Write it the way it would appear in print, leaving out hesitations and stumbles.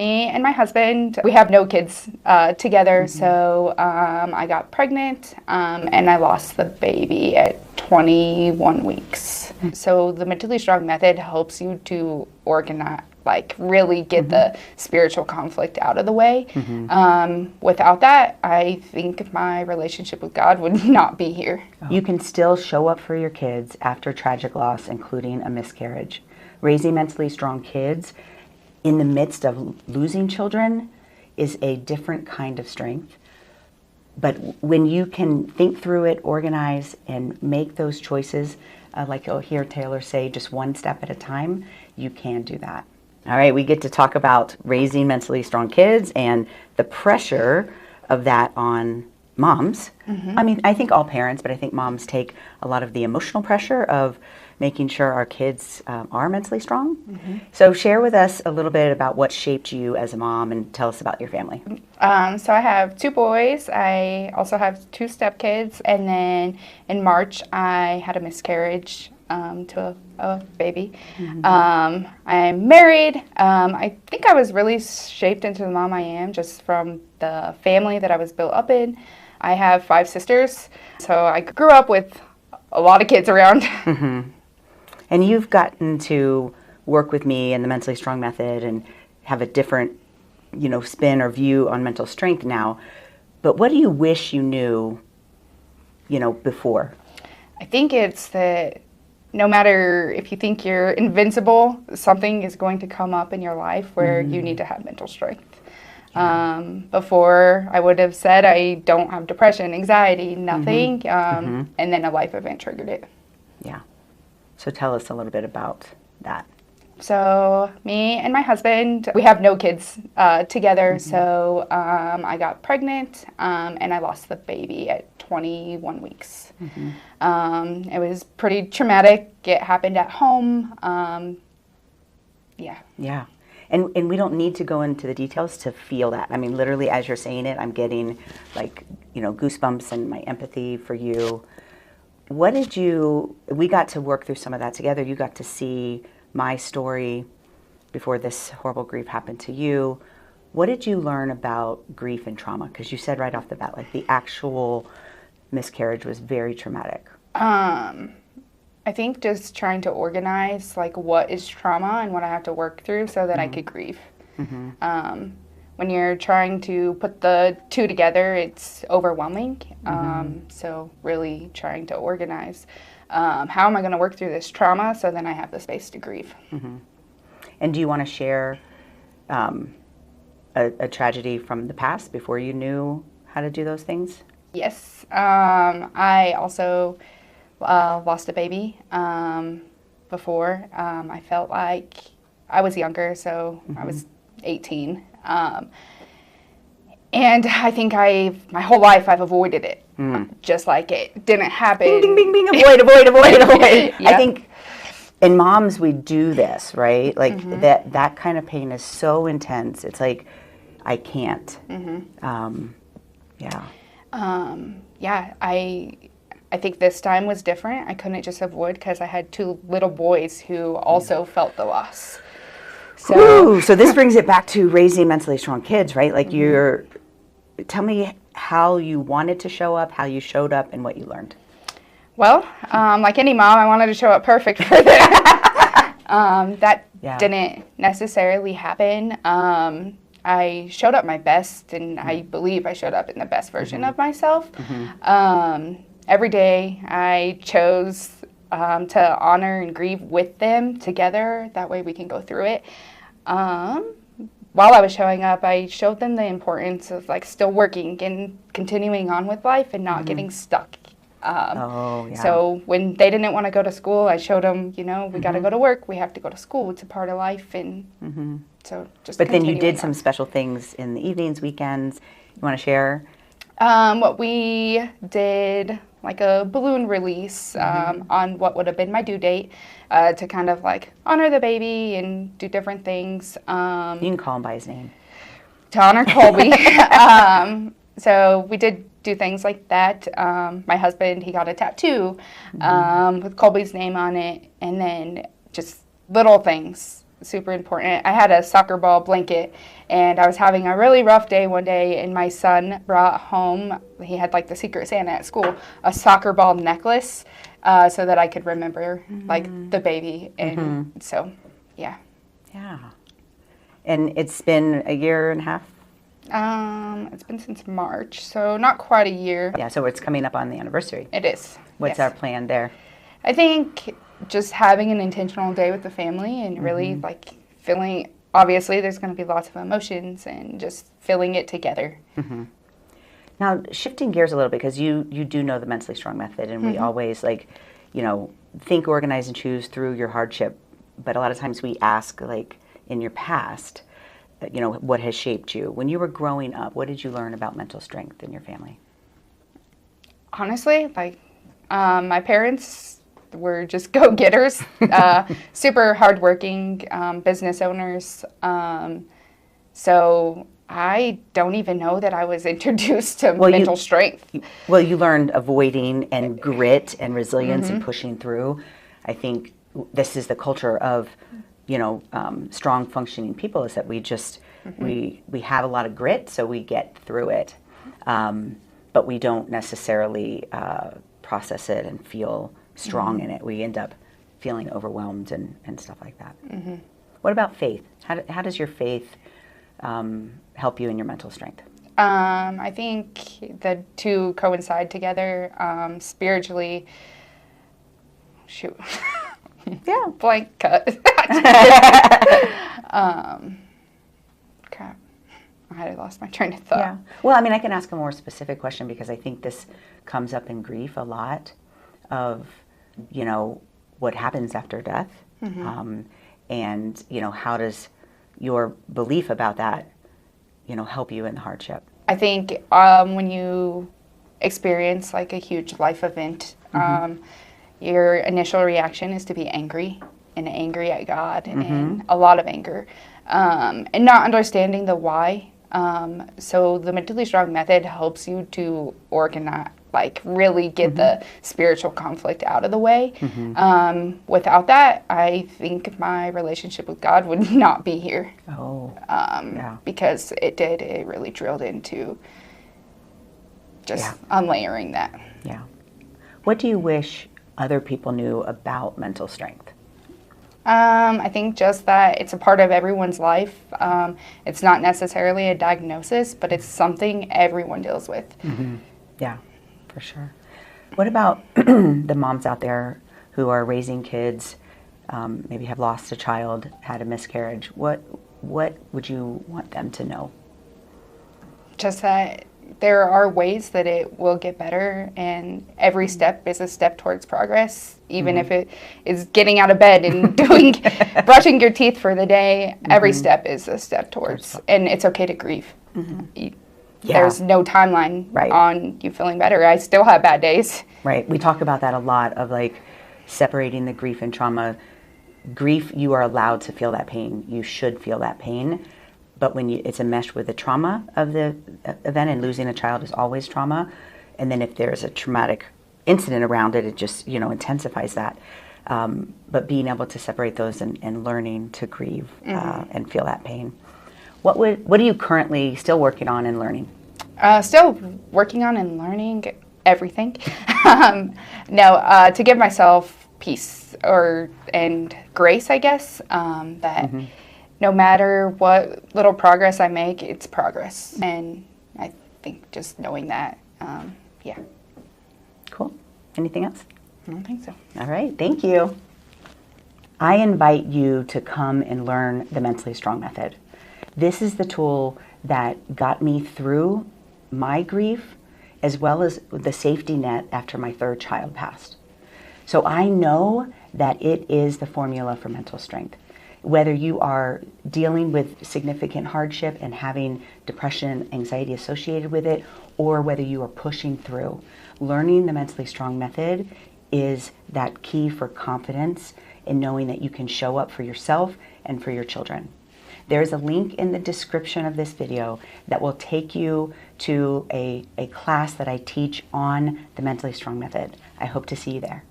me and my husband, we have no kids together, so I got pregnant and I lost the baby at 21 weeks. So the Mentally Strong method helps you to organize, like really get the spiritual conflict out of the way. Without that, I think my relationship with God would not be here. You can still show up for your kids after tragic loss, including a miscarriage. Raising mentally strong kids in the midst of losing children is a different kind of strength. But when you can think through it, organize, and make those choices, like you'll hear Taylor say, just one step at a time, you can do that. All right, we get to talk about raising mentally strong kids and the pressure of that on moms. I mean, I think all parents, but I think moms take a lot of the emotional pressure of making sure our kids are mentally strong. So share with us a little bit about what shaped you as a mom and tell us about your family. So I have 2 boys. I also have 2 stepkids. And then in March, I had a miscarriage to a baby. I'm married. I think I was really shaped into the mom I am just from the family that I was built up in. I have 5 sisters, so I grew up with a lot of kids around. And you've gotten to work with me in the Mentally Strong method and have a different, spin or view on mental strength now. But what do you wish you knew, before? I think it's that no matter if you think you're invincible, something is going to come up in your life where you need to have mental strength. Before, I would have said I don't have depression, anxiety, nothing, and then a life event triggered it. Yeah. So tell us a little bit about that. So me and my husband, we have no kids together, so I got pregnant and I lost the baby at 21 weeks. It was pretty traumatic. It happened at home. Yeah. And we don't need to go into the details to feel that. I mean, literally, as you're saying it, I'm getting goosebumps and my empathy for you. We got to work through some of that together. You got to see my story before this horrible grief happened to you. What did you learn about grief and trauma? Because you said right off the bat, the actual miscarriage was very traumatic. I think just trying to organize what is trauma and what I have to work through so that I could grieve. When you're trying to put the 2 together, it's overwhelming. So really trying to organize how am I going to work through this trauma so then I have the space to grieve. And do you want to share a tragedy from the past before you knew how to do those things? Yes. I also lost a baby before. I felt like I was younger, so I was 18. And I think my whole life I've avoided it. Just like it didn't happen. Bing, bing, bing, bing, avoid. Yeah. I think in moms we do this, right? That kind of pain is so intense. It's like, I can't. I think this time was different. I couldn't just avoid because I had 2 little boys who also felt the loss. So this brings it back to raising mentally strong kids, right? Tell me how you wanted to show up, how you showed up, and what you learned. Well, like any mom, I wanted to show up perfect for them. That didn't necessarily happen. I showed up my best, and I believe I showed up in the best version of myself. Every day I chose to honor and grieve with them together. That way we can go through it. While I was showing up, I showed them the importance of still working and continuing on with life and not getting stuck. So when they didn't want to go to school, I showed them, we got to go to work. We have to go to school. It's a part of life. And so just. But then you did some special things in the evenings, weekends. You want to share? What we did, a balloon release on what would have been my due date to kind of honor the baby and do different things. You can call him by his name. To honor Colby. So we did do things like that. My husband, he got a tattoo with Colby's name on it, and then just little things super important. I had a soccer ball blanket, and I was having a really rough day one day, and my son brought home, he had like the Secret Santa at school, a soccer ball necklace, so that I could remember like the baby. And so, yeah. Yeah. And it's been a year and a half? It's been since March, so not quite a year. Yeah, so it's coming up on the anniversary. It is. What's our plan there? I think just having an intentional day with the family and really like feeling, obviously there's going to be lots of emotions and just feeling it together. Now, shifting gears a little bit, because you do know the Mentally Strong method, and we always like, you know, think, organize, and choose through your hardship. But a lot of times we ask, like, in your past, you know, what has shaped you? When you were growing up, what did you learn about mental strength in your family? Honestly, like, my parents were just go-getters, super hardworking business owners. So I don't even know that I was introduced to mental strength. Well, you learned avoiding and grit and resilience and pushing through. I think this is the culture of, you know, strong functioning people, is that we just, we have a lot of grit, so we get through it. But we don't necessarily process it and feel strong in it. We end up feeling overwhelmed and stuff like that. What about faith? How does your faith help you in your mental strength? I think the two coincide together. Spiritually, shoot. Yeah. Blank cut. Crap. I had lost my train of thought. Yeah. Well, I mean, I can ask a more specific question, because I think this comes up in grief a lot, of, you know, what happens after death. And, you know, how does your belief about that, you know, help you in the hardship? I think when you experience like a huge life event, your initial reaction is to be angry, and angry at God, and a lot of anger, and not understanding the why. So the Mentally Strong method helps you to organize, like really get the spiritual conflict out of the way. Without that, I think my relationship with God would not be here. Because it really drilled into just unlayering that. Yeah. What do you wish other people knew about mental strength? I think just that it's a part of everyone's life. It's not necessarily a diagnosis, but it's something everyone deals with. Yeah, for sure. What about the moms out there who are raising kids, maybe have lost a child, had a miscarriage? What would you want them to know? Just that there are ways that it will get better, and every step is a step towards progress. Even if it is getting out of bed and brushing your teeth for the day, every step is a step towards, and it's okay to grieve. There's no timeline on you feeling better. I still have bad days. Right. We talk about that a lot, of like separating the grief and trauma. Grief, you are allowed to feel that pain. You should feel that pain. But when it's enmeshed with the trauma of the event, and losing a child is always trauma. And then if there's a traumatic incident around it, it just, you know, intensifies that. But being able to separate those and learning to grieve and feel that pain. What are you currently still working on and learning? Still working on and learning everything. To give myself peace and grace, I guess, that no matter what little progress I make, it's progress. And I think just knowing that, Cool. Anything else? I don't think so. All right. Thank you. I invite you to come and learn the Mentally Strong method. This is the tool that got me through my grief, as well as the safety net after my third child passed. So I know that it is the formula for mental strength. Whether you are dealing with significant hardship and having depression, anxiety associated with it, or whether you are pushing through, learning the Mentally Strong method is that key for confidence in knowing that you can show up for yourself and for your children. There's a link in the description of this video that will take you to a class that I teach on the Mentally Strong method. I hope to see you there.